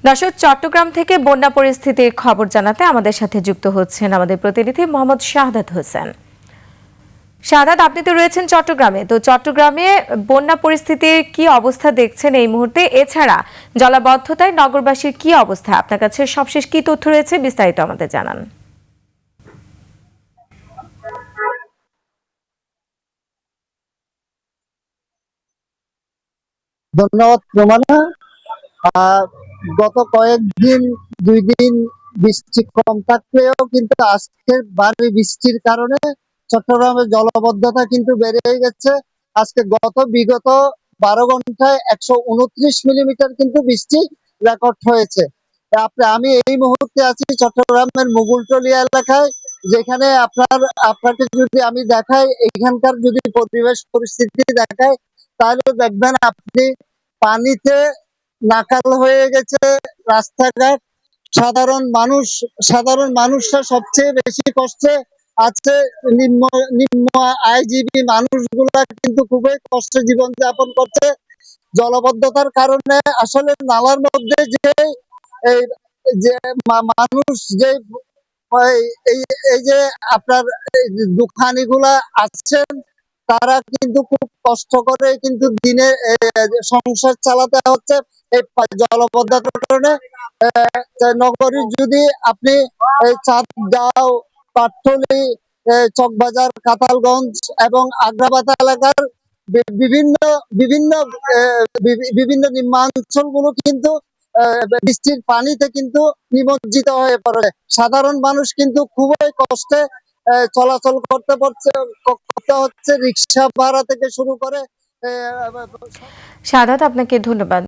দর্শক, চট্টগ্রাম থেকে বন্যা পরিস্থিতির খবর জানাতে আমাদের সাথে যুক্ত হচ্ছেন আমাদের প্রতিনিধি মোহাম্মদ শাহাদাত হোসেন। শাহাদাত, আপনি তো রয়েছেন চট্টগ্রামে। তো চট্টগ্রামে বন্যা পরিস্থিতির কি অবস্থা দেখছেন এই মুহূর্তে? এছাড়া জলাবদ্ধতায় নগরবাসীর কি অবস্থা? আপনার কাছে সবশেষ কি তথ্য রয়েছে, বিস্তারিত আমাদের জানান। ধন্যবাদ রোমানা। গত কয়েকদিন 2 দিন বৃষ্টি কম থাকলেও কিন্তু আজকের ভারী বৃষ্টির কারণে চট্টগ্রামের জলাবদ্ধতা কিন্তু বেড়ে গেছে। আজকে বিগত 12 ঘন্টায় 129 মিলিমিটার কিন্তু বৃষ্টি রেকর্ড হয়েছে। আমি এই মুহূর্তে আছি চট্টগ্রামের মুগুলটলিয়া এলাকায়, যেখানে আপনাকে যদি আমি দেখাই, এখানকার যদি পরিবেশ পরিস্থিতি দেখাই, তাহলে দেখবেন আপনি পানিতে নাকাল হয়ে গেছে রাস্তাঘাট। সাধারণ মানুষরা সবচেয়ে বেশি কষ্টে আছে। নিম্ন নিম্ন আইজিবি মানুষগুলা কিন্তু খুবই কষ্টে জীবন যাপন করছে। জলবদ্ধতার কারণে আসলে নালার মধ্যে এই যে মানুষ যে এই এই যে আপনার দোকানিগুলা আছেন, তারা কিন্তু খুব কষ্ট করে কিন্তু দিনে সংসার চালাতে হচ্ছে এই জলবদ্ধতার কারণে। নগরীর যদি আপনি চাঁদগাঁও, পাটুলি, চকবাজার, কাতালগঞ্জ এবং আগ্রাবাদ এলাকার বিভিন্ন বিভিন্ন বিভিন্ন নিম্নাঞ্চল গুলো কিন্তু বৃষ্টির পানিতে কিন্তু নিমজ্জিত হয়ে পড়ে। সাধারণ মানুষ কিন্তু খুবই কষ্টে চলাচল করতে হচ্ছে, রিক্সা ভাড়া থেকে শুরু করে। শাহাদাত, আপনাকে ধন্যবাদ।